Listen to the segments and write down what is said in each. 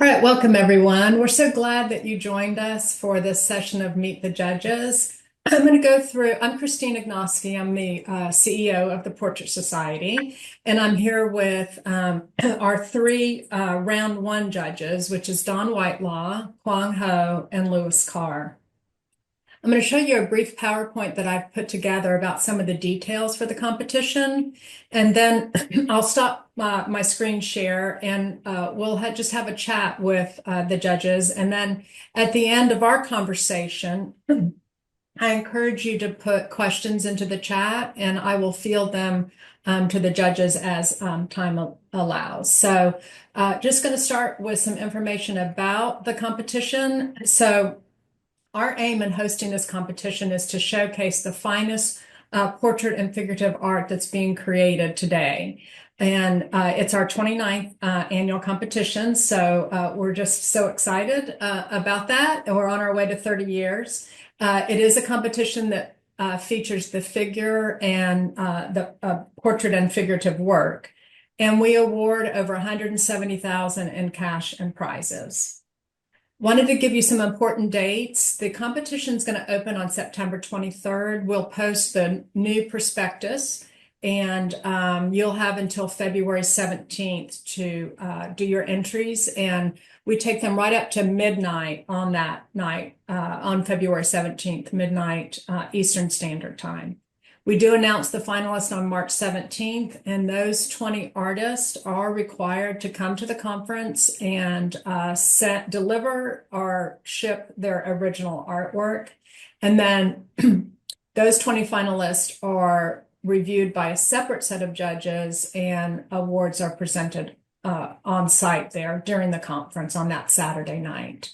All right, welcome everyone. We're so glad that you joined us for this session of Meet the Judges. I'm going to go through, I'm Christine Ignosky, I'm the CEO of the Portrait Society, and I'm here with our three round one judges, which is Don Whitelaw, Quang Ho, and Louis Carr. I'm going to show you a brief PowerPoint that I've put together about some of the details for the competition. And then I'll stop my screen share and we'll just have a chat with the judges. And then at the end of our conversation, I encourage you to put questions into the chat and I will field them to the judges as time allows. So just going to start with some information about the competition. So our aim in hosting this competition is to showcase the finest portrait and figurative art that's being created today. And it's our 29th annual competition, so we're just so excited about that. And we're on our way to 30 years. It is a competition that features the figure and the portrait and figurative work. And we award over $170,000 in cash and prizes. Wanted to give you some important dates. The competition is going to open on September 23rd. We'll post the new prospectus and you'll have until February 17th to do your entries. And we take them right up to midnight on that night, on February 17th, midnight Eastern Standard Time. We do announce the finalists on March 17th, and those 20 artists are required to come to the conference and deliver or ship their original artwork. And then those 20 finalists are reviewed by a separate set of judges, and awards are presented on site there during the conference on that Saturday night.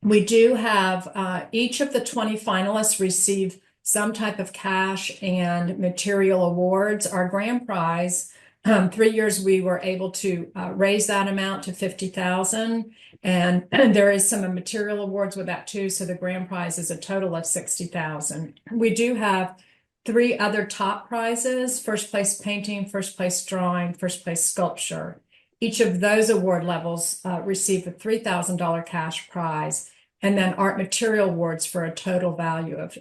We do have each of the 20 finalists receive some type of cash and material awards. Our grand prize, 3 years we were able to raise that amount to $50,000, and there is some material awards with that too. So the grand prize is a total of $60,000. We do have 3 other top prizes: first place painting, first place drawing, first place sculpture. Each of those award levels receive a $3,000 cash prize, and then art material awards for a total value of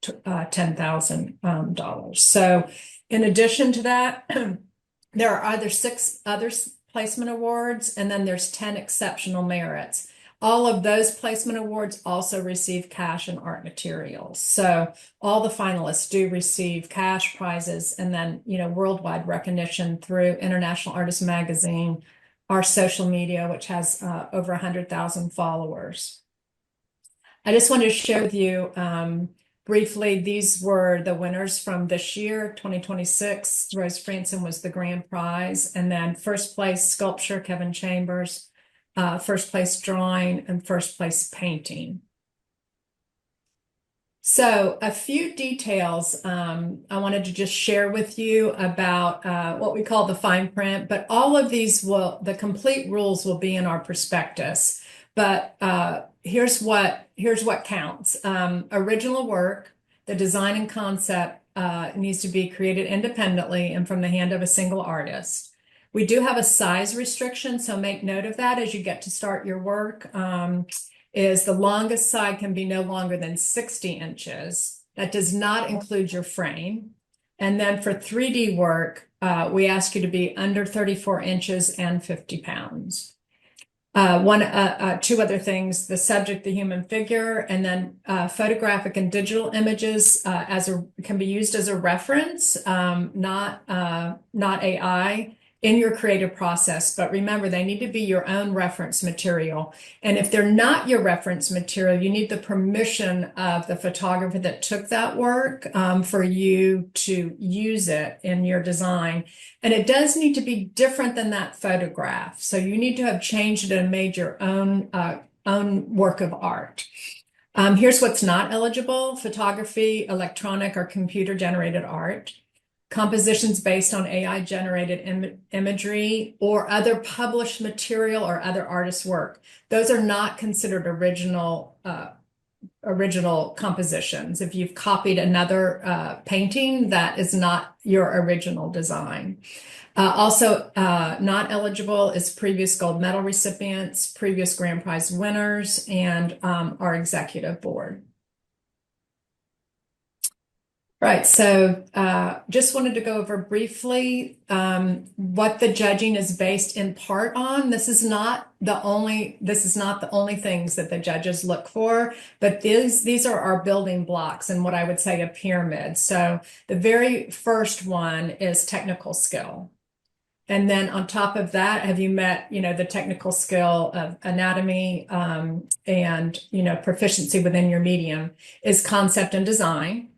$10,000. So in addition to that, there are either 6 other placement awards, and then there's 10 exceptional merits. All of those placement awards also receive cash and art materials. So all the finalists do receive cash prizes, and then, worldwide recognition through International Artist Magazine, our social media, which has over 100,000 followers. I just wanted to share with you briefly, these were the winners from this year, 2026. Rose Franson was the grand prize. And then first place sculpture, Kevin Chambers, first place drawing, and first place painting. So a few details I wanted to just share with you about what we call the fine print, but all of these the complete rules will be in our prospectus. But here's what counts. Original work, the design and concept needs to be created independently and from the hand of a single artist. We do have a size restriction, so make note of that as you get to start your work. Is the longest side can be no longer than 60 inches. That does not include your frame. And then for 3D work, we ask you to be under 34 inches and 50 pounds. 2 other things: the subject, the human figure, and then photographic and digital images can be used as a reference, not AI, in your creative process. But remember, they need to be your own reference material. And if they're not your reference material, you need the permission of the photographer that took that work for you to use it in your design. And it does need to be different than that photograph. So you need to have changed it and made your own work of art. Here's what's not eligible: photography, electronic or computer generated art, compositions based on AI generated imagery, or other published material or other artist's work. Those are not considered original compositions. If you've copied another painting, that is not your original design. Also, not eligible is previous gold medal recipients, previous grand prize winners, and our executive board. Right, so just wanted to go over briefly what the judging is based in part on. This is not the only things that the judges look for, but these are our building blocks and what I would say a pyramid. So the very first one is technical skill. And then on top of that, have you met, the technical skill of anatomy and, proficiency within your medium is concept and design,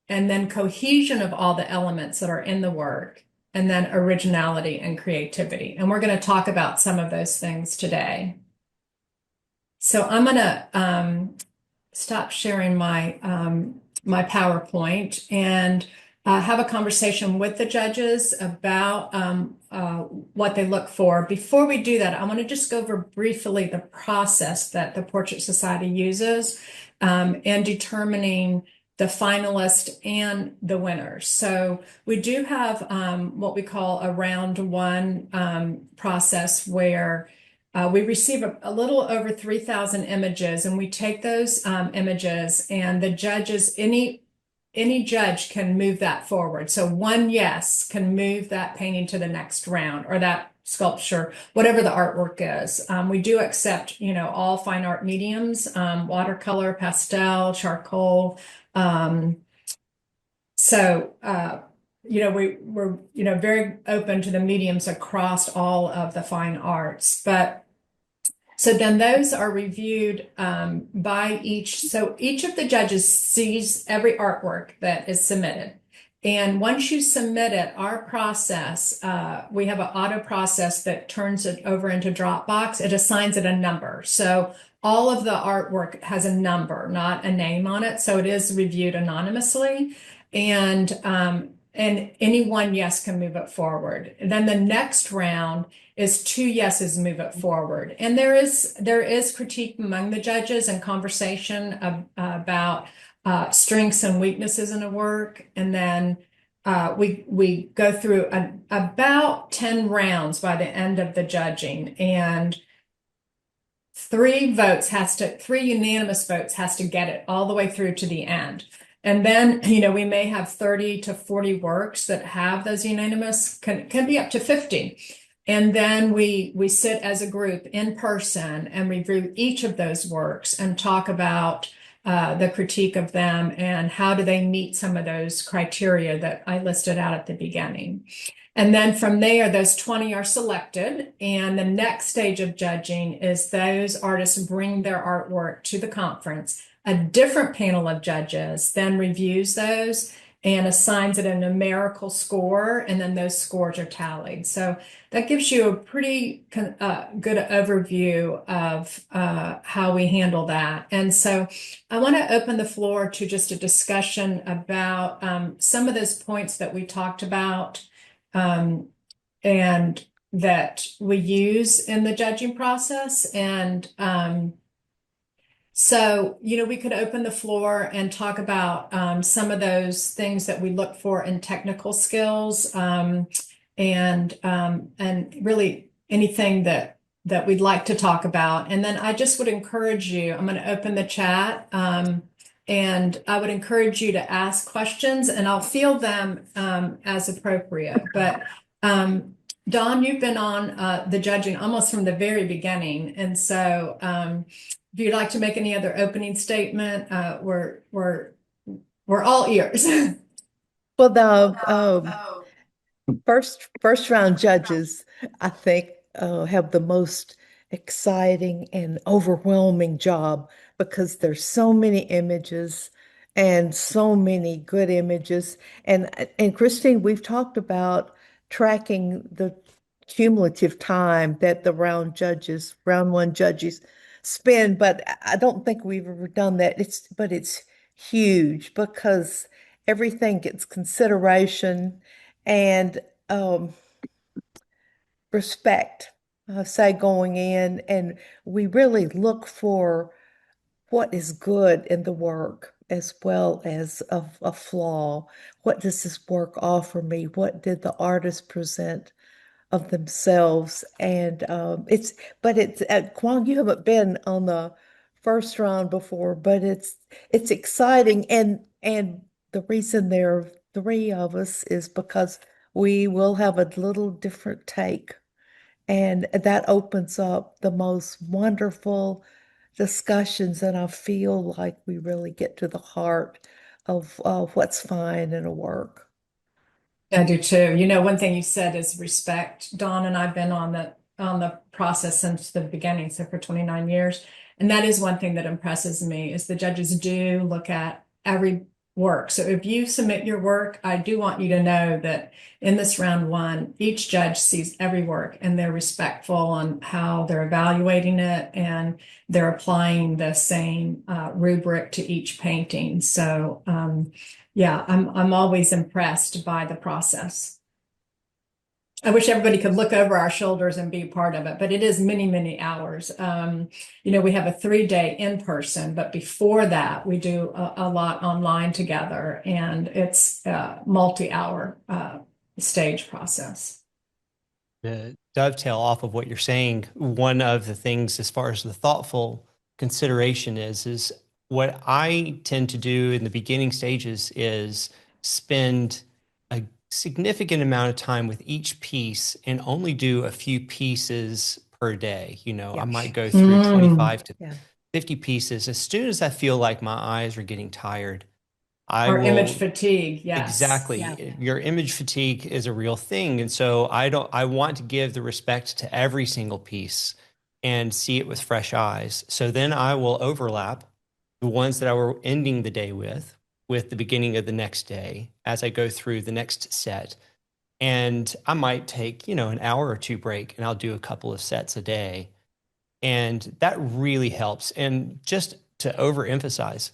and then cohesion of all the elements that are in the work, and then originality and creativity. And we're going to talk about some of those things today. So I'm going to stop sharing my PowerPoint and have a conversation with the judges about what they look for. Before we do that, I want to just go over briefly the process that the Portrait Society uses in determining the finalist and the winners. So we do have what we call a round one process where we receive a little over 3,000 images, and we take those images, and the judges, any judge can move that forward. So one yes can move that painting to the next round, or that sculpture, whatever the artwork is. We do accept, all fine art mediums, watercolor, pastel, charcoal. We're very open to the mediums across all of the fine arts. But so then those are reviewed by each. So each of the judges sees every artwork that is submitted. And once you submit it, our process, we have an auto process that turns it over into Dropbox. It assigns it a number. So all of the artwork has a number, not a name on it. So it is reviewed anonymously. And any one yes can move it forward. And then the next round is two yeses move it forward. And there is critique among the judges and conversation about strengths and weaknesses in a work. And then we go through about 10 rounds by the end of the judging, and three unanimous votes has to get it all the way through to the end. And then, we may have 30 to 40 works that have those unanimous, can be up to 50. And then we sit as a group in person and review each of those works and talk about the critique of them and how do they meet some of those criteria that I listed out at the beginning. And then from there, those 20 are selected. And the next stage of judging is those artists bring their artwork to the conference. A different panel of judges then reviews those and assigns it a numerical score, and then those scores are tallied. So that gives you a pretty good overview of how we handle that. And so I want to open the floor to just a discussion about some of those points that we talked about and that we use in the judging process. And so, we could open the floor and talk about some of those things that we look for in technical skills, and really anything that we'd like to talk about. And then I just would encourage you, I'm going to open the chat, and I would encourage you to ask questions, and I'll field them as appropriate. But Dawn, you've been on the judging almost from the very beginning, and so if you'd like to make any other opening statement, we're all ears. Well, the first round judges, I think, have the most exciting and overwhelming job because there's so many images and so many good images. And Christine, we've talked about tracking the cumulative time that the round one judges spend, but I don't think we've ever done that. It's huge because everything gets consideration and respect, say, going in, and we really look for what is good in the work. as well as a flaw. What does this work offer me? What did the artist present of themselves? And but it's Kwong, you haven't been on the first round before, but it's exciting, and the reason there are three of us is because we will have a little different take, and that opens up the most wonderful discussions, and I feel like we really get to the heart of what's fine in a work. I do too. You know, one thing you said is respect. Dawn and I've been on the process since the beginning, so for 29 years. And that is one thing that impresses me is the judges do look at every work. So if you submit your work, I do want you to know that in this round one, each judge sees every work and they're respectful on how they're evaluating it and they're applying the same rubric to each painting. So yeah, I'm always impressed by the process. I wish everybody could look over our shoulders and be part of it, but it is many, many hours. You know, we have a 3-day in person, but before that, we do a lot online together, and it's a multi-hour stage process. To dovetail off of what you're saying, one of the things as far as the thoughtful consideration is what I tend to do in the beginning stages is spend a significant amount of time with each piece and only do a few pieces per day. You know, I Yeah. might go through 25 to Yeah. 50 pieces. As soon as I feel like my eyes are getting tired, I Or image will. fatigue, yes. Exactly. Yeah. Your image fatigue is a real thing. And so I want to give the respect to every single piece and see it with fresh eyes. So then I will overlap the ones that I were ending the day with the beginning of the next day as I go through the next set. And I might take, an hour or two break and I'll do a couple of sets a day. And that really helps. And just to overemphasize,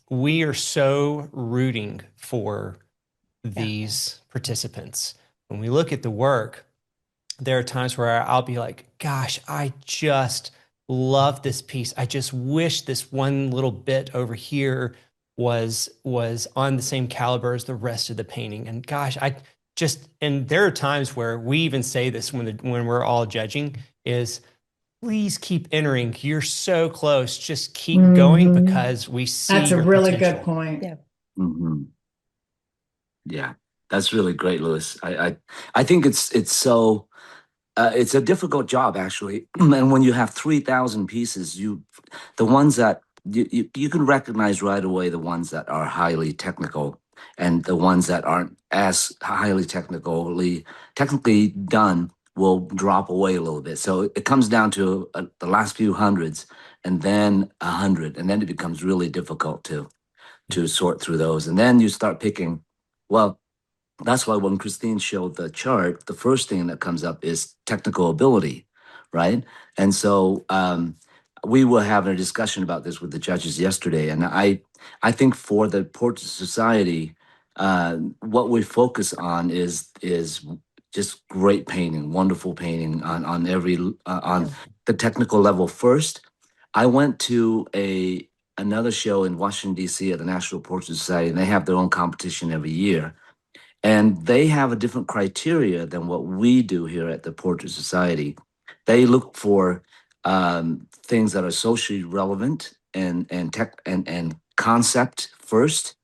we are so rooting for Yeah. these participants. When we look at the work, there are times where I'll be like, gosh, I just love this piece. I just wish this one little bit over here was on the same caliber as the rest of the painting. And gosh, and there are times where we even say this when we're all judging is please keep entering. You're so close. Just keep going Mhm. because we see That's a your really good potential. point. Yeah. hmm Yeah, that's really great, Louis. I think it's so it's a difficult job actually, and when you have 3,000 pieces, the ones that you can recognize right away the ones that are highly technical and the ones that aren't as highly technically done will drop away a little bit. So it comes down to the last few hundreds and then 100, and then it becomes really difficult to sort through those. And then you start picking, well, that's why when Christine showed the chart, the first thing that comes up is technical ability, right? And so we were having a discussion about this with the judges yesterday, and I think for the Portrait Society, what we focus on is just great painting, wonderful painting on every on Yeah. the technical level first. I went to another show in Washington D.C. at the National Portrait Society, and they have their own competition every year. And they have a different criteria than what we do here at the Portrait Society. They look for things that are socially relevant and tech and concept first.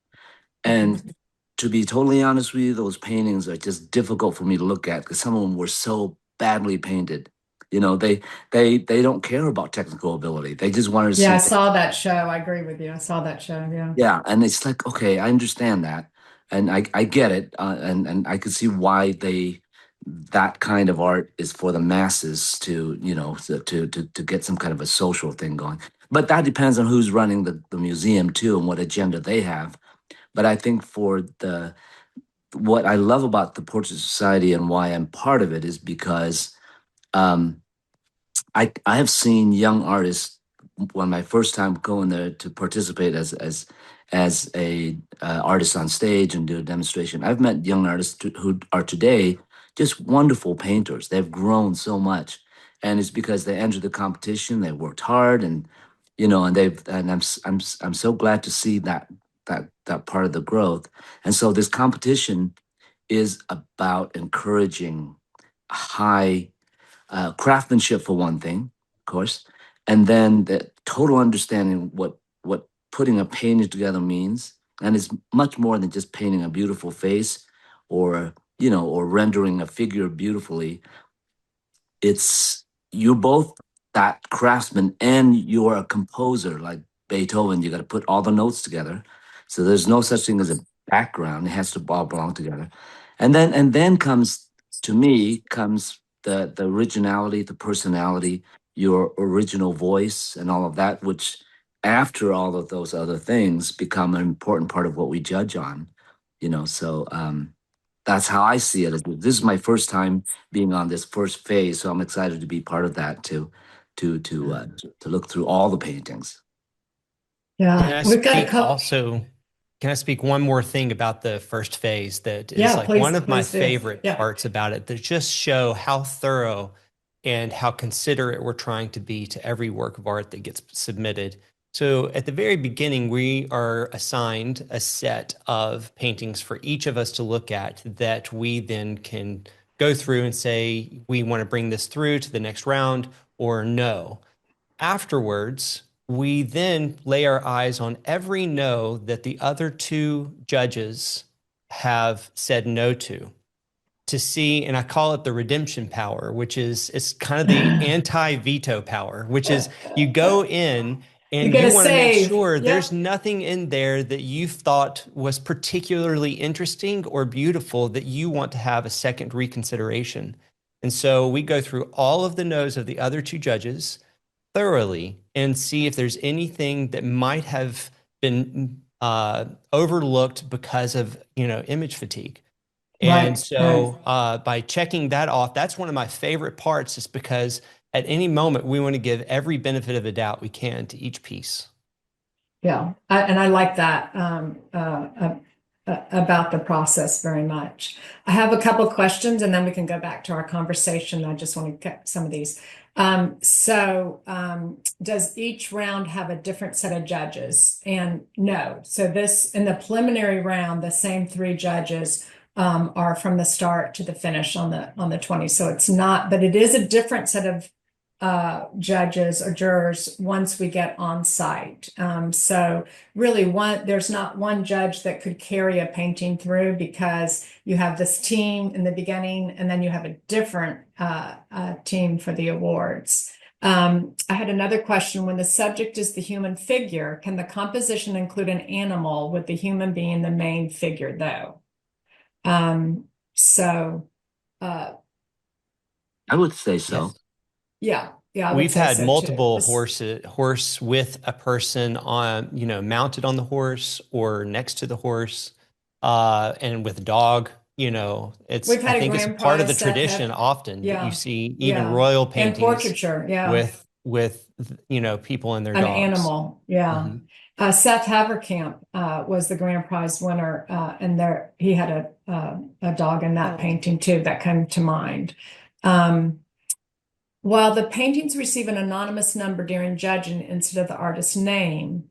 And to be totally honest with you, those paintings are just difficult for me to look at because some of them were so badly painted. You know, they don't care about technical ability. They just wanted to Yeah, I see. saw that show. I agree with you. I saw that show. Yeah. Yeah, and it's like, okay, I understand that, and I get it, and I could see why that kind of art is for the masses to, to get some kind of a social thing going. But that depends on who's running the museum too and what agenda they have. But I think for what I love about the Portrait Society and why I'm part of it is because um, I have seen young artists when my first time going there to participate as a artist on stage and do a demonstration. I've met young artists who are today just wonderful painters. They've grown so much, and it's because they entered the competition. They worked hard, and and I'm so glad to see that part of the growth. And so this competition is about encouraging high craftsmanship for one thing, of course, and then the total understanding what putting a painting together means, and it's much more than just painting a beautiful face, or or rendering a figure beautifully. It's you're both that craftsman and you're a composer like Beethoven. You got to put all the notes together. So there's no such thing as a background. It has to all belong together. And then comes to me comes the originality, the personality, your original voice and all of that, which after all of those other things become an important part of what we judge on. So that's how I see it. This is my first time being on this first phase, so I'm excited to be part of that to look through all the paintings. Can Yeah, I we've got a speak couple. also? Can I speak one more thing about the first phase that is Yeah, like one of my please do. favorite Yeah. parts about it that just show how thorough and how considerate we're trying to be to every work of art that gets submitted. So at the very beginning, we are assigned a set of paintings for each of us to look at that we then can go through and say, we want to bring this through to the next round or no. Afterwards, we then lay our eyes on every no that the other two judges have said no to see, and I call it the redemption power, which is it's kind of the anti-veto power, which is you go in You and get you a want to make save. sure Yep. there's nothing in there that you thought was particularly interesting or beautiful that you want to have a second reconsideration. And so we go through all of the no's of the other two judges thoroughly and see if there's anything that might have been overlooked because of image fatigue. And Right, so by checking that off, that's one of my favorite parts, is because at any moment we want to give every benefit of the doubt we can to each piece. Yeah, and I like that about the process very much. I have a couple of questions, and then we can go back to our conversation. I just want to get some of these. Does each round have a different set of judges? And no. So this in the preliminary round, the same three judges are from the start to the finish on the 20. So it's not, but it is a different set of judges or jurors once we get on site. So really there's not one judge that could carry a painting through, because you have this team in the beginning and then you have a different team for the awards. I had another question. When the subject is the human figure, can the composition include an animal with the human being the main figure though? I would say so. Yes. Yeah, I would We've say had so too. multiple horse with a person on, mounted on the horse or next to the horse, and with a dog. We've had I a think it's grand part of the prize Seth tradition had, often that you yeah, see even yeah, royal and paintings portraiture, yeah, with people and their an dogs. animal, yeah. Mhm. Seth Haverkamp was the grand prize winner, and he had a dog in that painting too that came to mind. While the paintings receive an anonymous number during judging instead of the artist's name,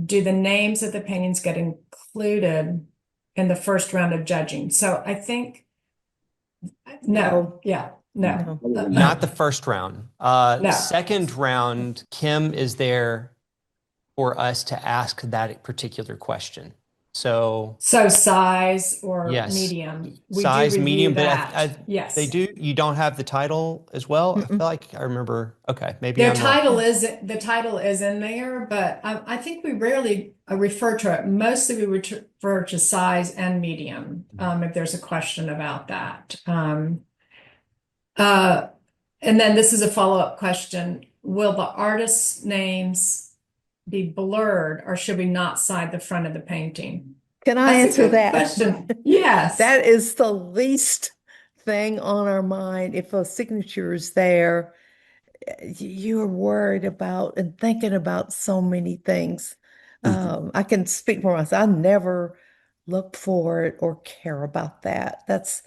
do the names of the paintings get included in the first round of judging? So I think no, yeah, no. Not the first round. No. Second round, Kim is there for us to ask that particular question. So size or yes, medium. We do size, review medium, but that. Yes. they do. You don't have the title as well. I feel like I remember. Okay, maybe The I'm wrong. title is in there, but I think we rarely refer to it. Mostly we refer to size and medium, if there's a question about that. And then this is a follow-up question. Will the artist's names be blurred, or should we not side the front of the painting? Can I That's a answer good that? question. Yes. That is the least thing on our mind. If a signature is there, you're worried about and thinking about so many things. I can speak for myself. I never look for it or care about that. That's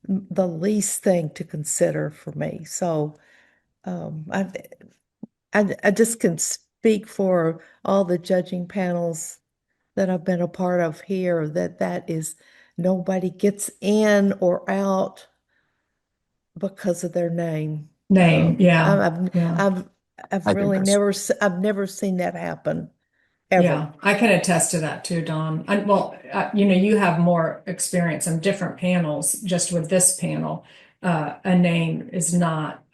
the least thing to consider for me. So I just can speak for all the judging panels that I've been a part of here that is nobody gets in or out because of their name. Name, yeah, I've yeah. I've I've I think really that's I've never seen that happen ever. Yeah, I can attest to that too, Don. Well, you know, you have more experience on different panels. Just with this panel, a name is not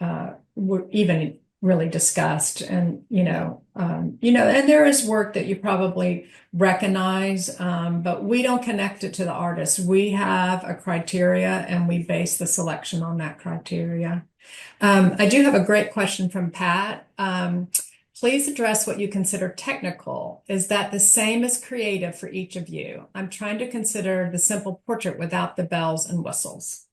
even really discussed, and and there is work that you probably recognize, but we don't connect it to the artist. We have a criteria, and we base the selection on that criteria. I do have a great question from Pat. Please address what you consider technical. Is that the same as creative for each of you? I'm trying to consider the simple portrait without the bells and whistles.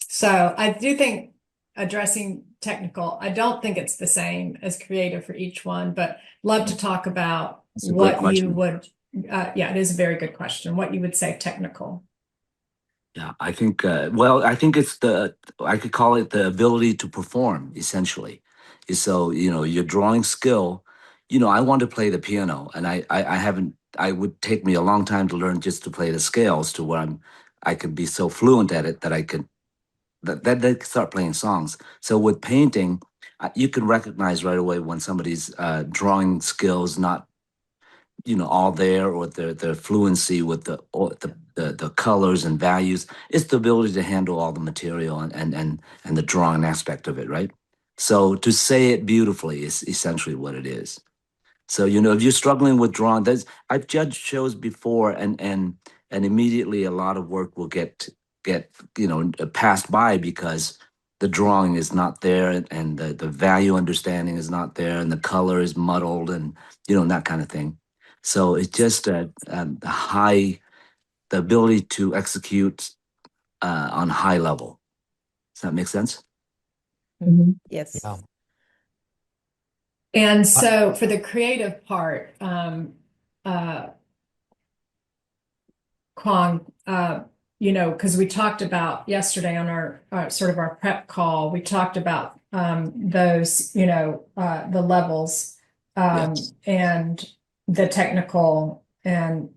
So I do think addressing technical, I don't think it's the same as creative for each one, but love to talk about a great what you question. would, yeah, it is a very good question, what you would say technical. Yeah, I think, I think I could call it the ability to perform, essentially. So, your drawing skill, I want to play the piano, and I haven't, I would take me a long time to learn just to play the scales to where I could be so fluent at it that I could, that start playing songs. So with painting, you can recognize right away when somebody's drawing skills not all there, or their fluency with the colors and values. It's the ability to handle all the material and the drawing aspect of it, right? So to say it beautifully is essentially what it is. So if you're struggling with drawing, I've judged shows before, and immediately a lot of work will get passed by because the drawing is not there, and the value understanding is not there, and the color is muddled, and that kind of thing. So it's just the ability to execute on high level. Does that make sense? Yes. Yeah. And so for the creative part, Kwong, because we talked about yesterday on our sort of our prep call, we talked about those, the levels Yes. and the technical and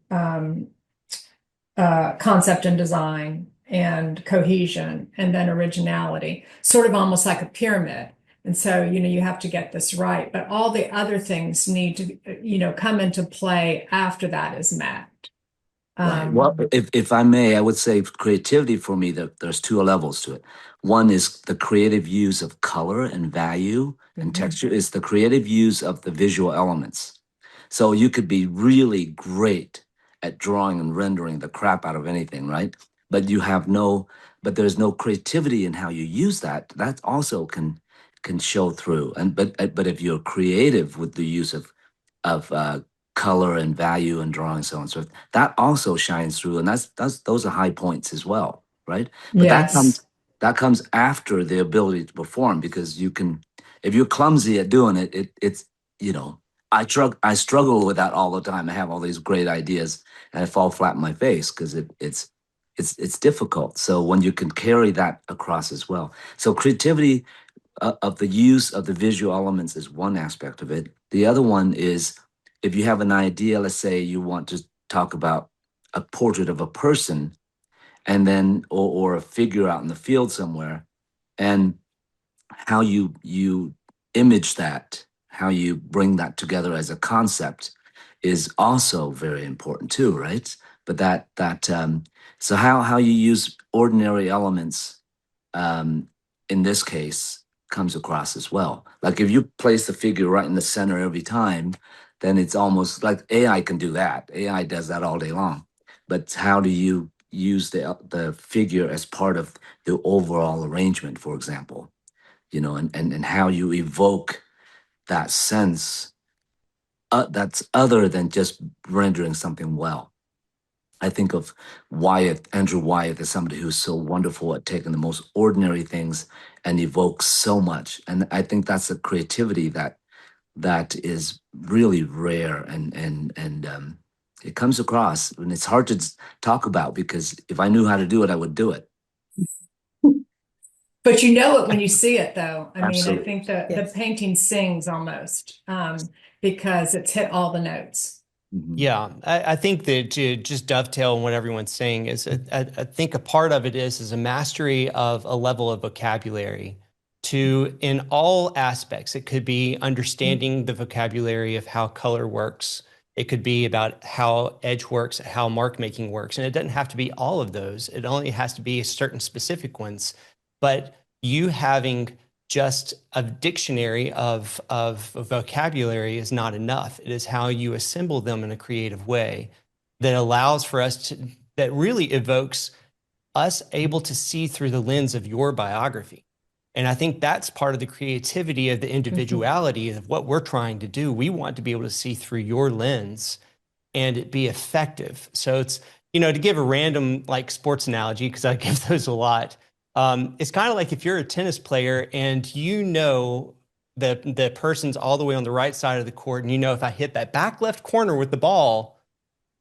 concept and design and cohesion and then originality, sort of almost like a pyramid. And so, you have to get this right, but all the other things need to, come into play after that is met. Right. Well, if I may, I would say creativity for me, there's two levels to it. One is the creative use of color and value and texture, is the creative use of the visual elements. So you could be really great at drawing and rendering the crap out of anything, right? But there's no creativity in how you use that. That also can show through. But if you're creative with the use of color and value and drawing, so on and so forth, that also shines through, and those are high points as well, right? But Yes. that comes after the ability to perform, because if you're clumsy at doing it, it's I struggle with that all the time. I have all these great ideas and I fall flat in my face because it's difficult. So when you can carry that across as well, so creativity of the use of the visual elements is one aspect of it. The other one is, if you have an idea, let's say you want to talk about a portrait of a person, and then or a figure out in the field somewhere, and how you image that, how you bring that together as a concept is also very important too, right? But so how you use ordinary elements, in this case, comes across as well. Like if you place the figure right in the center every time, then it's almost like AI can do that. AI does that all day long. But how do you use the figure as part of the overall arrangement, for example? And how you evoke that sense that's other than just rendering something well. I think of Andrew Wyeth, as somebody who's so wonderful at taking the most ordinary things and evokes so much. And I think that's a creativity that is really rare, and it comes across, and it's hard to talk about, because if I knew how to do it, I would do it. But you know it when you see it, though. I mean, I Absolutely. think the Yes. painting sings almost because it's hit all the notes. Mhm. Yeah, I think that to just dovetail on what everyone's saying is, I think a part of it is a mastery of a level of vocabulary to in all aspects. It could be understanding the vocabulary of how color works. It could be about how edge works, how mark making works, and it doesn't have to be all of those. It only has to be certain specific ones. But you having just a dictionary of vocabulary is not enough. It is how you assemble them in a creative way that allows for us to, that really evokes us able to see through the lens of your biography. And I think that's part of the creativity of the individuality of what we're trying to do. We want to be able to see through your lens and it be effective. So it's, to give a random like sports analogy, because I give those a lot. It's kind of like if you're a tennis player and the person's all the way on the right side of the court, and if I hit that back left corner with the ball,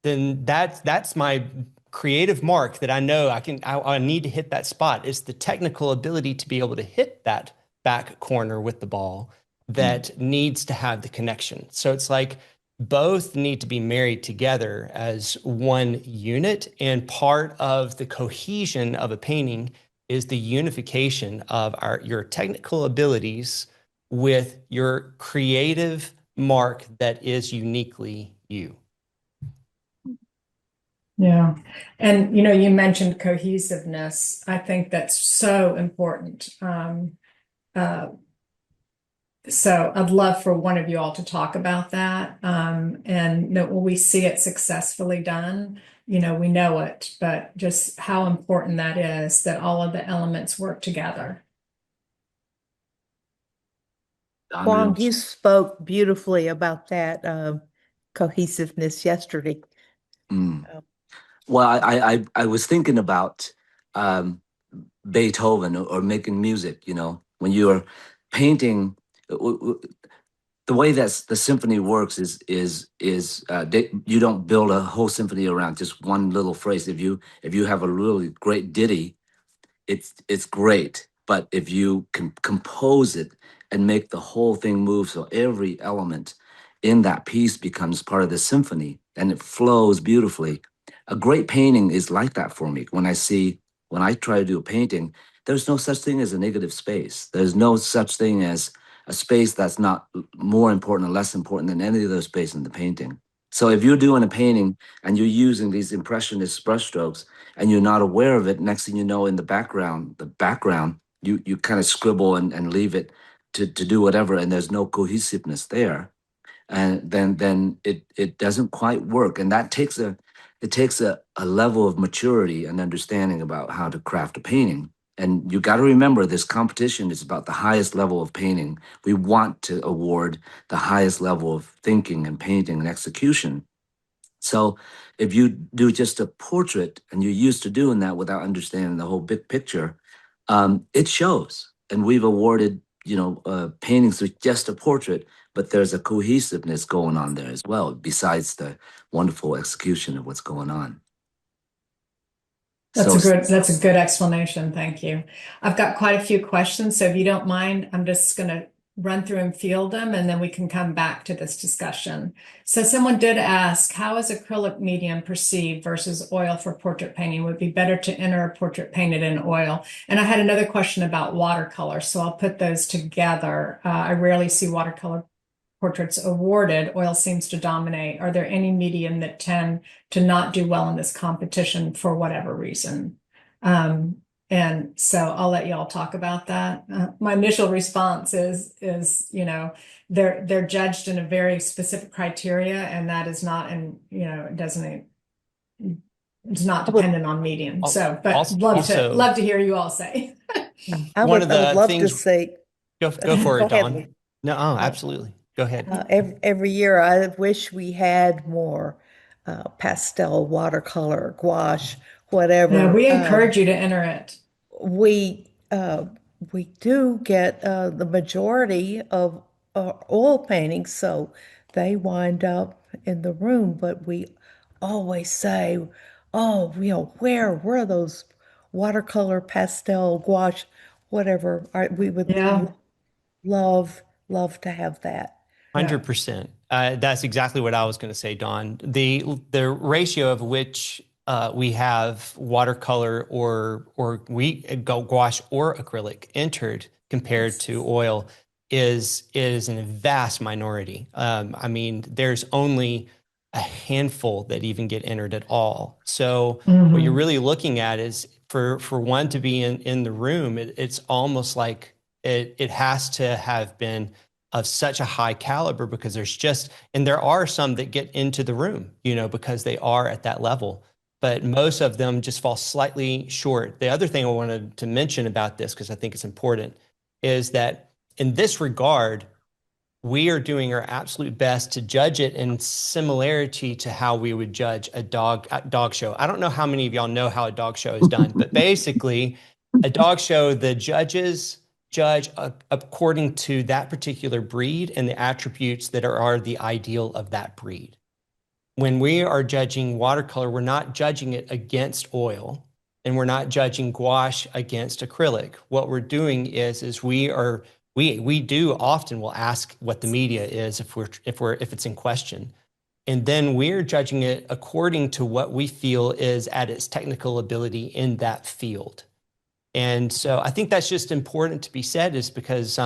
then that's my creative mark that I know I need to hit that spot. It's the technical ability to be able to hit that back corner with the ball that needs to have the connection. So it's like both need to be married together as one unit, and part of the cohesion of a painting is the unification of your technical abilities with your creative mark that is uniquely you. Yeah. And you mentioned cohesiveness. I think that's so important. So I'd love for one of you all to talk about that. And that when we see it successfully done, we know it, but just how important that is that all of the elements work together. Quang, you spoke beautifully about that cohesiveness yesterday. Mm. Well, I was thinking about Beethoven or making music. When you're painting, the way that the symphony works is you don't build a whole symphony around just one little phrase. If you have a really great ditty, it's great. But if you can compose it and make the whole thing move, so every element in that piece becomes part of the symphony and it flows beautifully. A great painting is like that for me. When I try to do a painting, there's no such thing as a negative space. There's no such thing as a space that's not more important or less important than any other space in the painting. So if you're doing a painting and you're using these impressionist brushstrokes and you're not aware of it, next thing you know, in the background, you kind of scribble and leave it to do whatever, and there's no cohesiveness there, and then it doesn't quite work, and that takes a level of maturity and understanding about how to craft a painting. And you got to remember, this competition is about the highest level of painting. We want to award the highest level of thinking and painting and execution. So if you do just a portrait and you're used to doing that without understanding the whole big picture, it shows. And we've awarded, paintings with just a portrait, but there's a cohesiveness going on there as well, besides the wonderful execution of what's going on. That's a good explanation. Thank you. I've got quite a few questions, so if you don't mind, I'm just going to run through and field them, and then we can come back to this discussion. So someone did ask, how is acrylic medium perceived versus oil for portrait painting? Would it be better to enter a portrait painted in oil? And I had another question about watercolor, so I'll put those together. I rarely see watercolor portraits awarded. Oil seems to dominate. Are there any medium that tend to not do well in this competition for whatever reason? And so I'll let y'all talk about that. My initial response is they're judged in a very specific criteria, and that is not, and it's not dependent on medium. So, but love to hear you all say. I would love to say, go for it, go ahead. Dawn. No, absolutely. Go ahead. Every year, I wish we had more pastel, watercolor, gouache, whatever. Yeah, we encourage you to enter it. We do get the majority of oil paintings, so they wind up in the room. But we always say, "Oh, where were those watercolor, pastel, gouache, whatever?" We would love to have that. 100%. That's exactly what I was going to say, Don. The ratio of which we have watercolor or gouache or acrylic entered compared to oil is in a vast minority. I mean, there's only a handful that even get entered at all. So what you're really looking at is for one to be in the room, it's almost like it has to have been of such a high caliber because there are some that get into the room, because they are at that level, but most of them just fall slightly short. The other thing I wanted to mention about this, because I think it's important, is that in this regard, we are doing our absolute best to judge it in similarity to how we would judge a dog show. I don't know how many of y'all know how a dog show is done, but basically, a dog show, the judges judge according to that particular breed and the attributes that are the ideal of that breed. When we are judging watercolor, we're not judging it against oil, and we're not judging gouache against acrylic. What we're doing is we do often will ask what the media is if it's in question. And then we're judging it according to what we feel is at its technical ability in that field. And so I think that's just important to be said, is because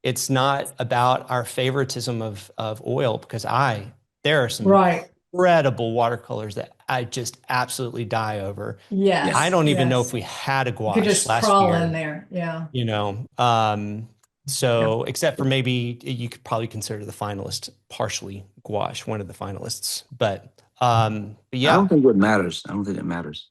it's not about our favoritism of oil, because there are some incredible watercolors that I just absolutely die over. Yes. I don't even know if we had a gouache you could just last crawl year. in there. Yeah. Except for maybe you could probably consider the finalist partially gouache, one of the finalists. But yeah. I don't think it matters. I don't think it matters.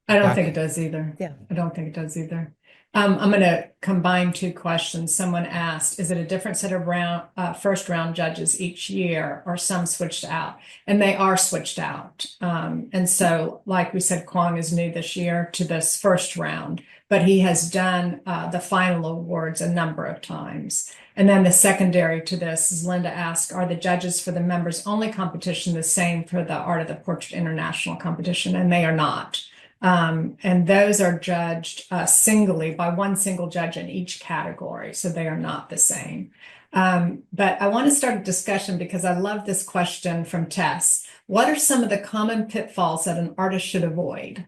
I don't think it does either. Yeah. I don't think it does either. I'm going to combine two questions. Someone asked, is it a different set of first round judges each year, or some switched out? And they are switched out. And so, like we said, Quang is new this year to this first round, but he has done the final awards a number of times. And then the secondary to this is Linda asked, are the judges for the members only competition the same for the Art of the Portrait International competition? And they are not. And those are judged singly by one single judge in each category. So they are not the same. But I want to start a discussion because I love this question from Tess. What are some of the common pitfalls that an artist should avoid?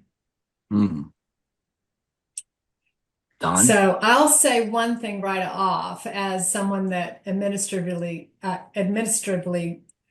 Don? So I'll say one thing right off as someone that administratively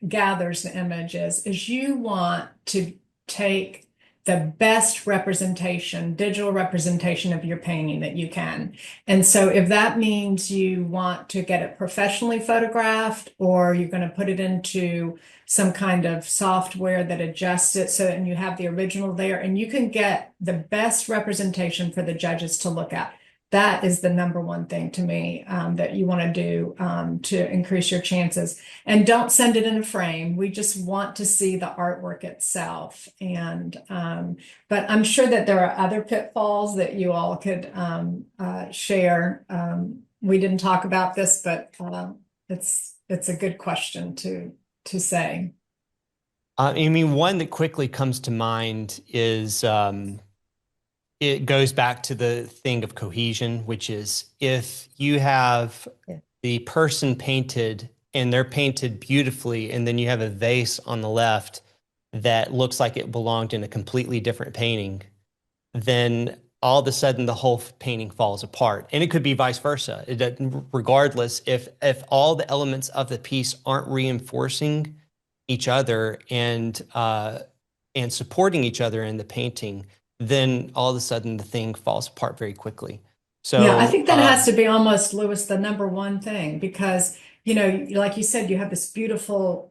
gathers the images is you want to take the best representation, digital representation of your painting that you can. And so if that means you want to get it professionally photographed, or you're going to put it into some kind of software that adjusts it so that you have the original there, and you can get the best representation for the judges to look at. That is the number one thing to me that you want to do to increase your chances. And don't send it in a frame. We just want to see the artwork itself. And but I'm sure that there are other pitfalls that you all could share. We didn't talk about this, but it's a good question to say. I mean, one that quickly comes to mind is it goes back to the thing of cohesion, which is if you have the person painted and they're painted beautifully, and then you have a vase on the left that looks like it belonged in a completely different painting, then all of a sudden the whole painting falls apart. And it could be vice versa. Regardless, if all the elements of the piece aren't reinforcing each other and supporting each other in the painting, then all of a sudden the thing falls apart very quickly. So yeah, I think that has to be almost, Louis, the number one thing, because, like you said, you have this beautiful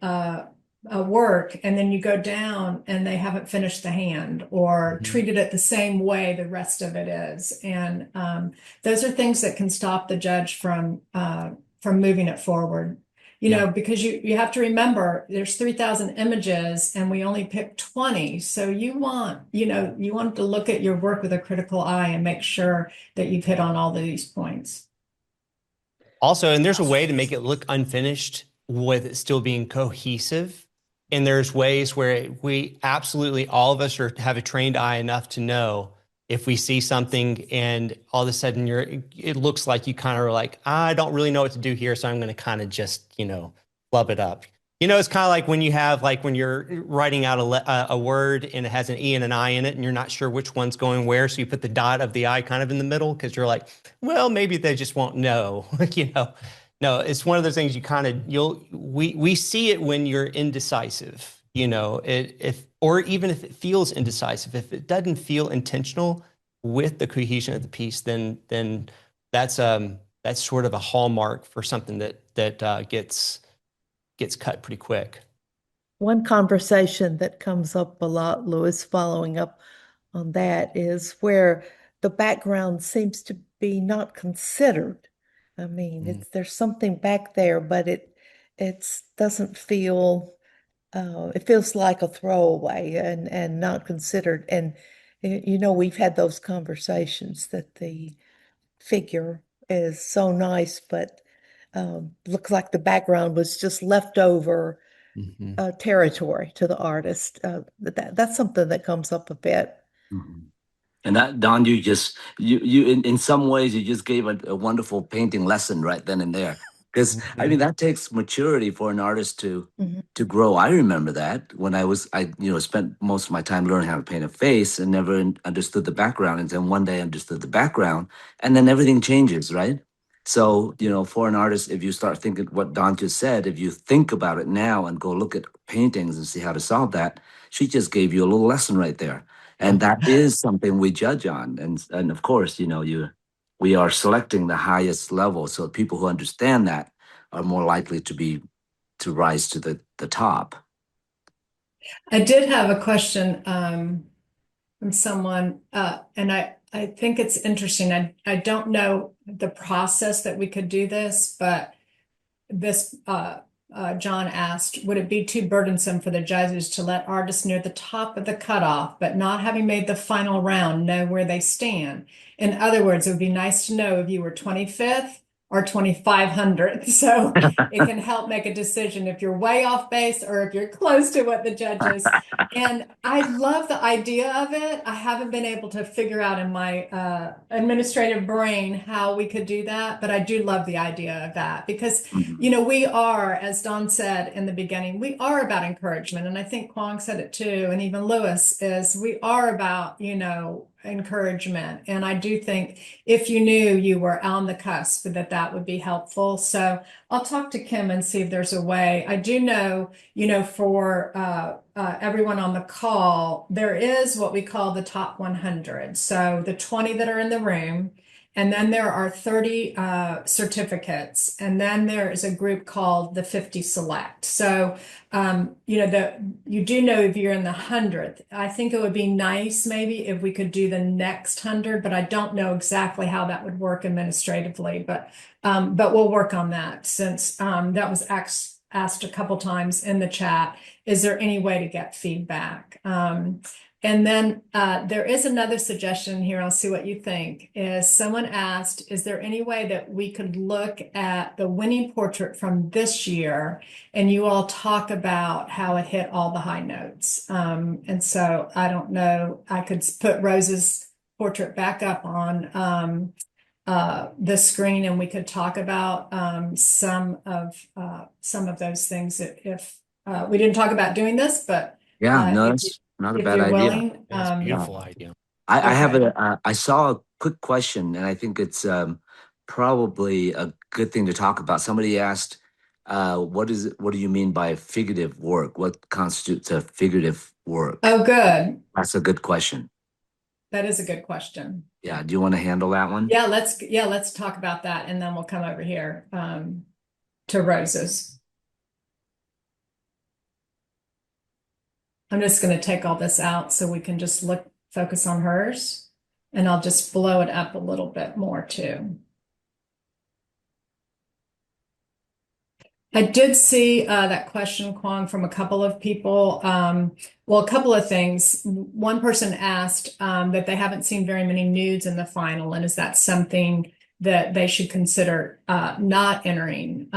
work, and then you go down and they haven't finished the hand or treated it the same way the rest of it is. And those are things that can stop the judge from moving it forward. Because you have to remember there's 3,000 images and we only pick 20. So you want to look at your work with a critical eye and make sure that you've hit on all of these points. Also, and there's a way to make it look unfinished with it still being cohesive. And there's ways where we absolutely, all of us have a trained eye enough to know if we see something and all of a sudden it looks like you kind of are like, I don't really know what to do here, so I'm going to kind of just, flub it up. It's kind of like when you have like when you're writing out a word and it has an E and an I in it, and you're not sure which one's going where, so you put the dot of the I kind of in the middle because you're like, well, maybe they just won't know, No, it's one of those things you kind of we see it when you're indecisive, if or even if it feels indecisive, if it doesn't feel intentional with the cohesion of the piece, then that's sort of a hallmark for something that gets cut pretty quick. One conversation that comes up a lot, Louis, following up on that, is where the background seems to be not considered. I mean, Mm. there's something back there, but it doesn't feel it feels like a throwaway and not considered. And we've had those conversations that the figure is so nice, but looks like the background was just leftover Mhm. territory to the artist. That's something that comes up a bit. Mhm. And that, Don, you in some ways you just gave a wonderful painting lesson right then and there. Because I mean Mhm. that takes maturity for an artist Mhm. to grow. I remember that when I spent most of my time learning how to paint a face and never understood the background. And then one day I understood the background, and then everything changes, right? So, for an artist, if you start thinking what Don just said, if you think about it now and go look at paintings and see how to solve that, she just gave you a little lesson right there. And Yeah. that is something we judge on. And of course, we are selecting the highest level. So people who understand that are more likely to rise to the top. I did have a question from someone, and I think it's interesting. I don't know the process that we could do this, but this John asked, would it be too burdensome for the judges to let artists near the top of the cutoff, but not having made the final round, know where they stand? In other words, it would be nice to know if you were 25th or 2500th. So it can help make a decision if you're way off base or if you're close to what the judges. And I love the idea of it. I haven't been able to figure out in my administrative brain how we could do that, but I do love the idea of that because Mhm. we are, as Don said in the beginning, we are about encouragement. And I think Quang said it too, and even Louis is, we are about, encouragement. And I do think if you knew you were on the cusp, that would be helpful. So I'll talk to Kim and see if there's a way. I do know, for everyone on the call, there is what we call the top 100. So the 20 that are in the room. And then there are 30 certificates. And then there is a group called the 50 Select. So, you do know if you're in the 100th. I think it would be nice maybe if we could do the next 100, but I don't know exactly how that would work administratively. But we'll work on that since that was asked a couple times in the chat. Is there any way to get feedback? And then there is another suggestion here. I'll see what you think. Is someone asked, is there any way that we could look at the winning portrait from this year and you all talk about how it hit all the high notes? And so I don't know, I could put Rose's portrait back up on the screen and we could talk about some of those things if we didn't talk about doing this, but Yeah, no, if that's not a if bad you're idea. willing. That's a Yeah. beautiful idea. I have Okay. I saw a quick question, and I think it's probably a good thing to talk about. Somebody asked, what do you mean by figurative work? What constitutes a figurative work? Oh, good. That's a good question. That is a good question. Yeah, do you want to handle that one? Yeah, let's talk about that and then we'll come over here to Rose's. I'm just going to take all this out so we can just focus on hers, and I'll just blow it up a little bit more too. I did see that question, Kwong, from a couple of people. Well, a couple of things. One person asked that they haven't seen very many nudes in the final, and is that something that they should consider not entering?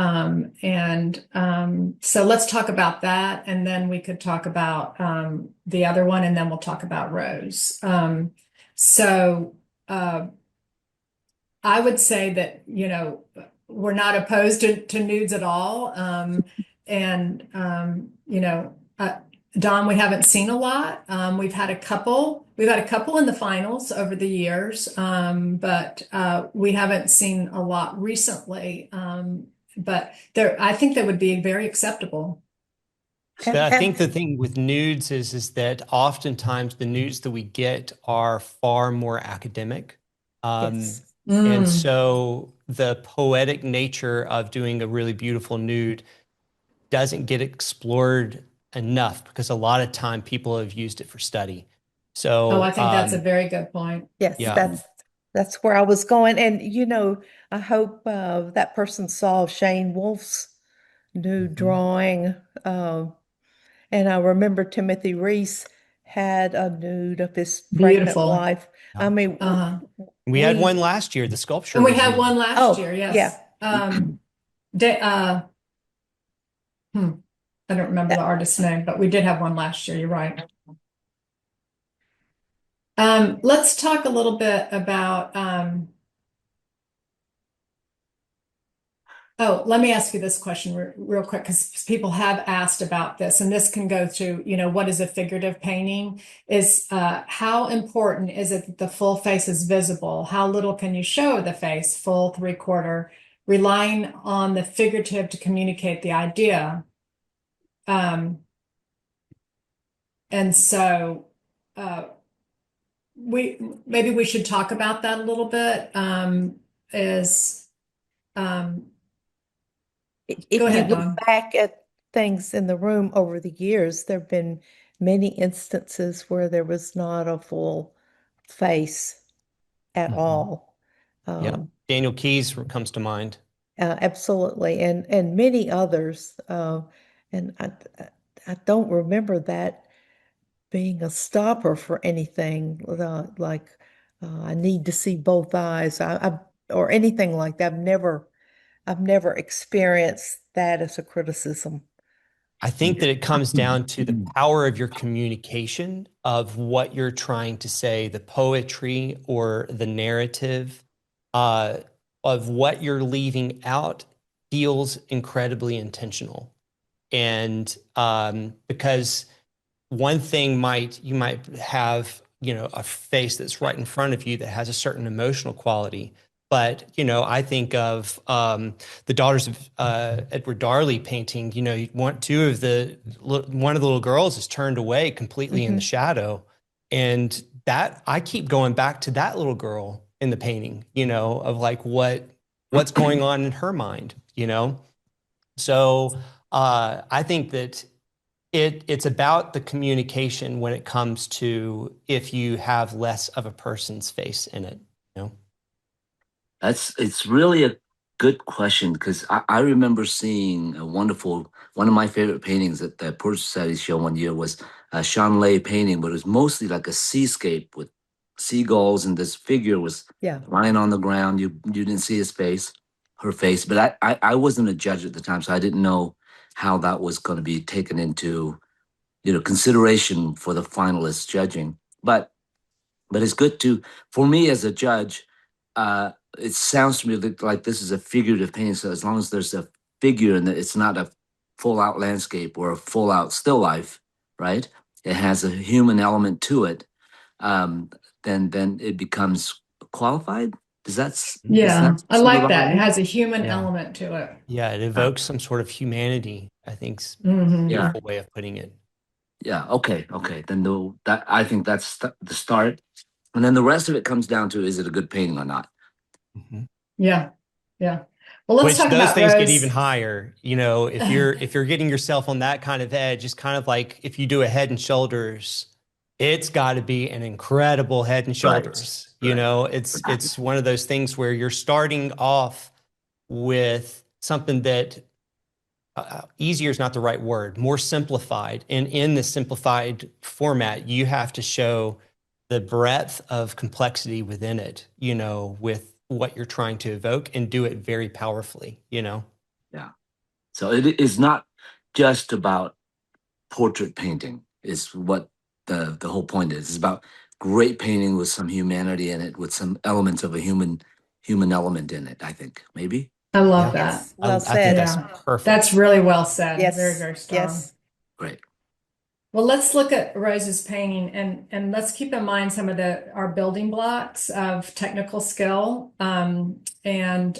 So let's talk about that, and then we could talk about the other one, and then we'll talk about Rose. So I would say that, we're not opposed to nudes at all. you know, Don, we haven't seen a lot. We've had a couple in the finals over the years, but we haven't seen a lot recently. But I think they would be very acceptable. So I think the thing with nudes is that oftentimes the nudes that we get are far more academic. Yes. And so the poetic nature of doing a really beautiful nude doesn't get explored enough because a lot of time people have used it for study. So Oh, I think that's a very good point. Yes, yeah. that's where I was going. And I hope that person saw Shane Wolf's new drawing. And I remember Timothy Reese had a nude of his pregnant Beautiful. wife. I mean, We had one last year, the sculpture. And we was had nude. one last year, yes. yeah. I don't remember the artist's name, but we did have one last year. You're right. Let's talk a little bit about, let me ask you this question real quick, because people have asked about this, and this can go to, what is a figurative painting? Is how important is it that the full face is visible? How little can you show the face, full, three-quarter, relying on the figurative to communicate the idea? And so maybe we should talk about that a little bit. If Go you ahead, look Dawn. back at things in the room over the years, there have been many instances where there was not a full face at all. Yeah. Daniel Keyes comes to mind. Absolutely, and many others. And I don't remember that being a stopper for anything like I need to see both eyes, or anything like that. I've never experienced that as a criticism. I think that it comes down to the power of your communication of what you're trying to say, the poetry or the narrative of what you're leaving out feels incredibly intentional. And because one thing you might have, a face that's right in front of you that has a certain emotional quality. But, I think of the Daughters of Edward Darley painting, one of the little girls is turned away completely in the shadow. And that I keep going back to that little girl in the painting, of like what's going on in her mind, So I think that it's about the communication when it comes to if you have less of a person's face in it, It's really a good question because I remember seeing one of my favorite paintings at the Portrait Society show one year was a Sean Lay painting, but it was mostly like a seascape with seagulls, and this figure was lying on the ground. You didn't see her face, but I wasn't a judge at the time, so I didn't know how that was going to be taken into consideration for the finalists judging. But it's good for me as a judge. It sounds to me like this is a figurative painting. So as long as there's a figure and it's not a full out landscape or a full out still life, right? It has a human element to it. Then it becomes qualified. I like that. It has a human element to it. Yeah, it evokes some sort of humanity, I think is a beautiful way of putting it. Yeah. Okay. Then I think that's the start. And then the rest of it comes down to, is it a good painting or not? Yeah. Well, let's talk those about things Rose. get even higher. If you're getting yourself on that kind of edge, it's kind of like if you do a Head and Shoulders, it's got to be an incredible Head and Shoulders. Right. It's one of those things where you're starting off with something that easier is not the right word, more simplified. And in the simplified format, you have to show the breadth of complexity within it, with what you're trying to evoke, and do it very powerfully, Yeah. So it is not just about portrait painting, is what the whole point is. It's about great painting with some humanity in it, with some elements of a human element in it, I think. Maybe? I love Yeah. that. Yes, well I think said. that's Yeah. perfect. That's really well said. Yes, Very, very strong. yes. Great. Well, let's look at Rose's painting and let's keep in mind some of our building blocks of technical skill and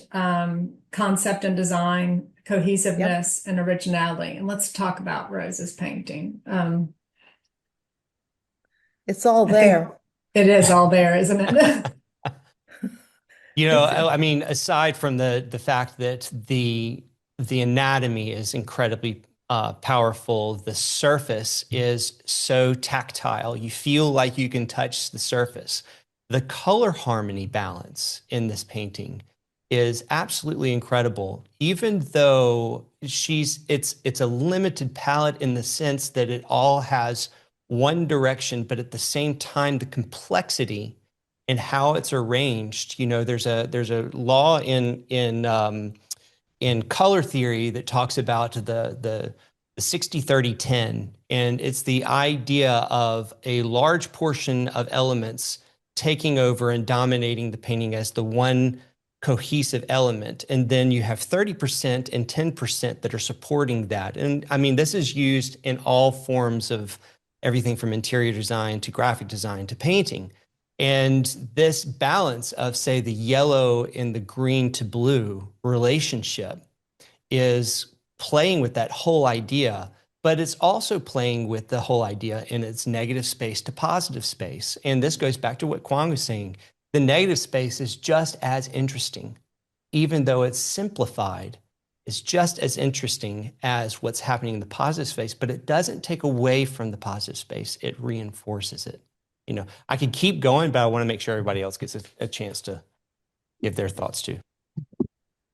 concept and design, cohesiveness and originality. And let's talk about Rose's painting. It's all I think there. it is all there, isn't it? You know, I mean, aside from the fact that the anatomy is incredibly powerful, the surface is so tactile. You feel like you can touch the surface. The color harmony balance in this painting is absolutely incredible. Even though it's a limited palette in the sense that it all has one direction, but at the same time, the complexity and how it's arranged. You know, there's a law in color theory that talks about the 60-30-10, and it's the idea of a large portion of elements taking over and dominating the painting as the one cohesive element, and then you have 30% and 10% that are supporting that. And I mean, this is used in all forms of everything from interior design to graphic design to painting. And this balance of, say, the yellow and the green to blue relationship is playing with that whole idea, but it's also playing with the whole idea in its negative space to positive space. And this goes back to what Quang was saying. The negative space is just as interesting, even though it's simplified. It's just as interesting as what's happening in the positive space, but it doesn't take away from the positive space. It reinforces it. You know, I could keep going, but I want to make sure everybody else gets a chance to give their thoughts too.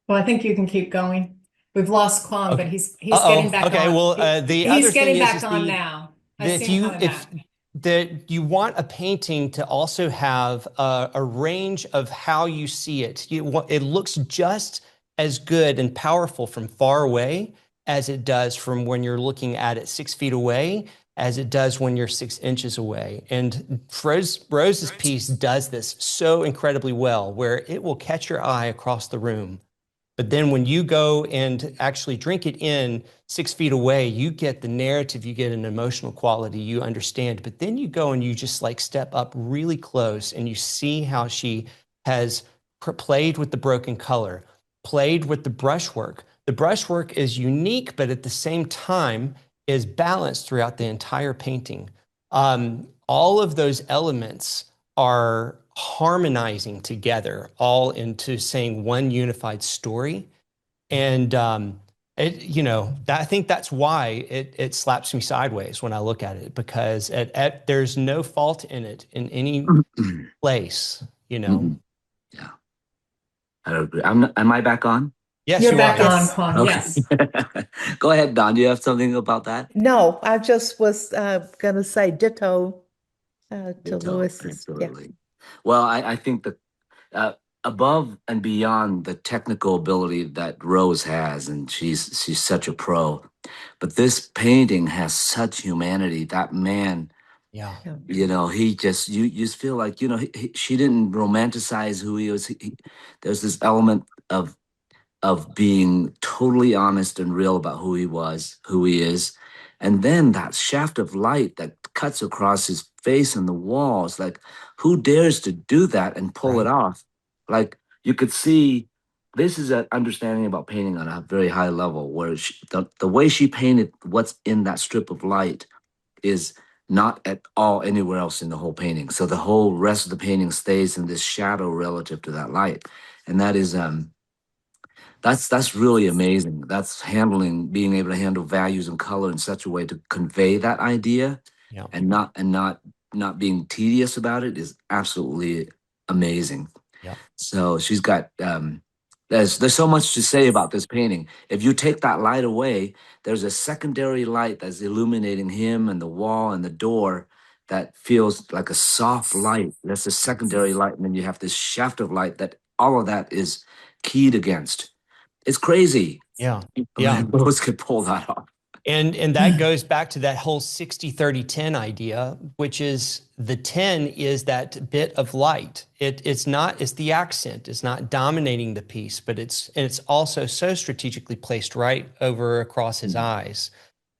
Well, I think you can keep going. We've lost Quang, Okay. but he's getting back okay. on. Well, the other He's getting thing back is on now. I that see him coming if back. that you want a painting to also have a range of how you see it. It looks just as good and powerful from far away as it does from when you're looking at it 6 feet away, as it does when you're 6 inches away. And Rose's piece does this so incredibly well, where it will catch your eye across the room. But then when you go and actually drink it in 6 feet away, you get the narrative, you get an emotional quality, you understand. But then you go and you just like step up really close and you see how she has played with the broken color, played with the brushwork. The brushwork is unique, but at the same time is balanced throughout the entire painting. All of those elements are harmonizing together, all into saying one unified story. And I think that's why it slaps me sideways when I look at it, because there's no fault in it in any place, you know. Mhm. Yeah, I agree. Am I back on? Yes, You're you back are. on, Yes. Quang. Okay. Yes. Go ahead, Don. Do you have something about that? No, I just was gonna say ditto to Ditto, Lewis's. Yeah. absolutely. Well, I think that uh, above and beyond the technical ability that Rose has, and she's such a pro, but this painting has such humanity. That man, Yeah. Yeah. you know, he just you just feel like, you know, she didn't romanticize who he was. There's this element of being totally honest and real about who he was, who he is. And then that shaft of light that cuts across his face and the walls, like, who dares to do that and pull it Right. off? Like, you could see this is an understanding about painting on a very high level, where the way she painted what's in that strip of light is not at all anywhere else in the whole painting. So the whole rest of the painting stays in this shadow relative to that light. And that is that's really amazing. That's being able to handle values and color in such a way to convey that idea, Yeah. and not being tedious about it is absolutely amazing. Yeah. So she's got there's so much to say about this painting. If you take that light away, there's a secondary light that's illuminating him and the wall and the door that feels like a soft light. That's a secondary light, and then you have this shaft of light that all of that is keyed against. It's crazy. Yeah. I Yeah. mean, Rose could pull that off. And that goes back to that whole 60-30-10 idea, which is the 10 is that bit of light. It's the accent. It's not dominating the piece, but it's also so strategically placed right over across his eyes.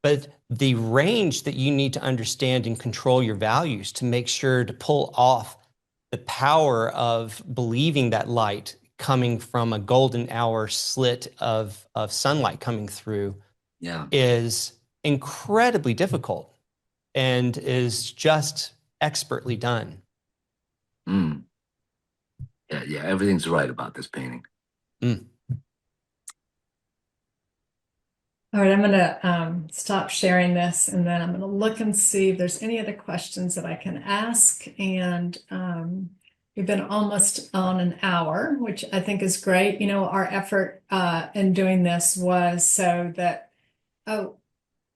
But the range that you need to understand and control your values to make sure to pull off the power of believing that light coming from a golden hour slit of sunlight coming through Yeah. is incredibly difficult and is just expertly done. Mm. Yeah, everything's right about this painting. Mm. All right, I'm going to stop sharing this, and then I'm going to look and see if there's any other questions that I can ask. And we've been almost on an hour, which I think is great. You know, our effort in doing this was so that, oh,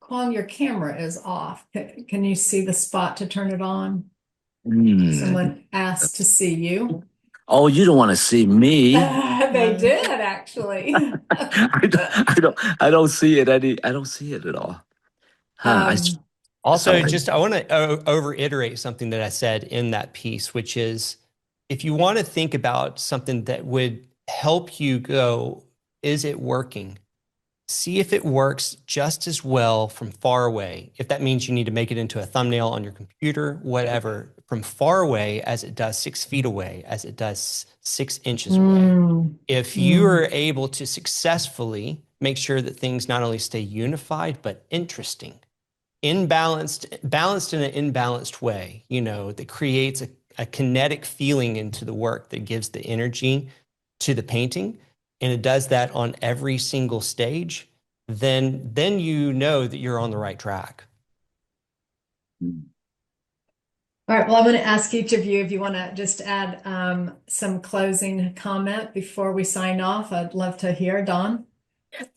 Quang, your camera is off. Can you see the spot to turn it on? Someone asked to see you. Oh, you don't want to see me. They did, actually. I don't see it I don't see it at all. Huh, Also, sorry. I want to over-iterate something that I said in that piece, which is if you want to think about something that would help you go, is it working? See if it works just as well from far away. If that means you need to make it into a thumbnail on your computer, whatever, from far away as it does 6 feet away, as it does 6 inches away. If you are able to successfully make sure that things not only stay unified, but interesting, balanced in an imbalanced way, you know, that creates a kinetic feeling into the work that gives the energy to the painting, and it does that on every single stage, then you know that you're on the right track. All right, well, I'm going to ask each of you if you want to just add some closing comment before we sign off. I'd love to hear. Dawn?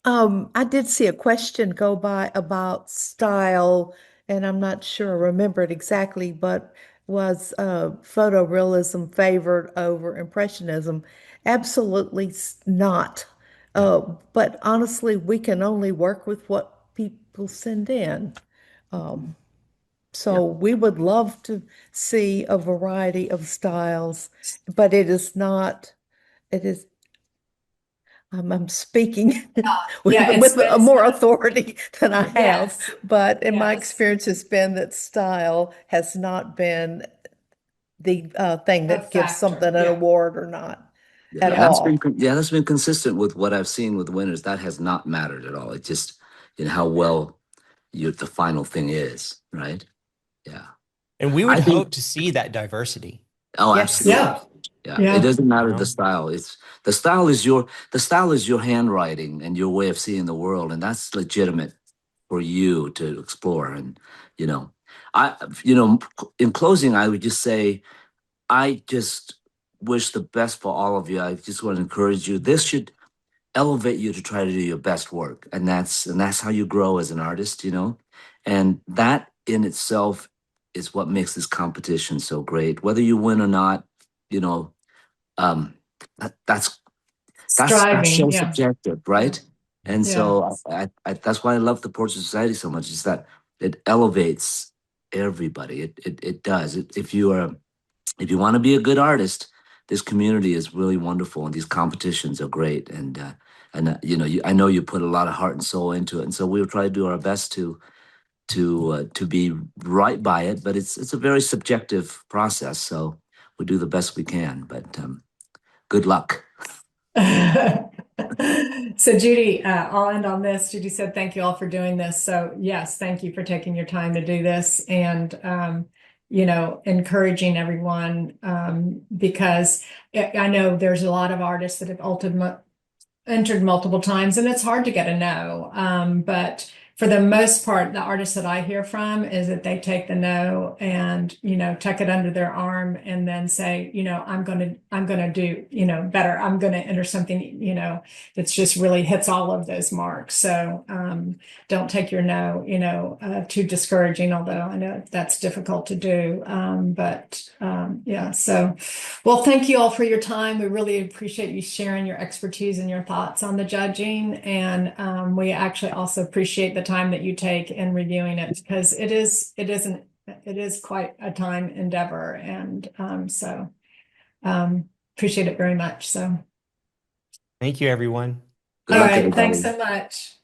I did see a question go by about style, and I'm not sure I remember it exactly, but was photorealism favored over impressionism? Absolutely not. But honestly, we can only work with what people send in. So we would love to see a variety of styles, but it is not, it is, I'm speaking with it's more not- authority than I have, Yes, but in my yes. experience has been that style has not been the thing A that gives factor, something an yeah. award or not at Yeah, all. that's been consistent with what I've seen with winners. That has not mattered at all. It just, how well the final thing is, right? Yeah. And we would I think, hope to see that diversity. oh, Yes. absolutely. Yeah, Yeah. yeah. It doesn't matter You know? the style. The style is your handwriting and your way of seeing the world. And that's legitimate for you to explore. And, you know, I, you know, in closing, I would just say, I just wish the best for all of you. I just want to encourage you. This should elevate you to try to do your best work, and that's how you grow as an artist. And that in itself is what makes this competition so great. Whether you win or not, you know, um, that's Striving, so yeah, subjective, right? And yeah. so that's why I love the Portrait Society so much. Is that it elevates everybody. It does. If you want to be a good artist, this community is really wonderful, and these competitions are great. And I know you put a lot of heart and soul into it, and so we'll try to do our best to be right by it. But it's a very subjective process, so we do the best we can. But good luck. So Judy, I'll end on this. Judy said, thank you all for doing this. So yes, thank you for taking your time to do this and, encouraging everyone because I know there's a lot of artists that have entered multiple times and it's hard to get a no. But for the most part, the artists that I hear from is that they take the no and, tuck it under their arm and then say, I'm going to do, better. I'm going to enter something, that's just really hits all of those marks. So, don't take your no, too discouraging, although I know that's difficult to do. Yeah. So, well, thank you all for your time. We really appreciate you sharing your expertise and your thoughts on the judging. And we actually also appreciate the time that you take in reviewing it, because it is quite a time endeavor. And appreciate it very much. So, Thank you, everyone. Good all luck, right. everybody. Thanks so much.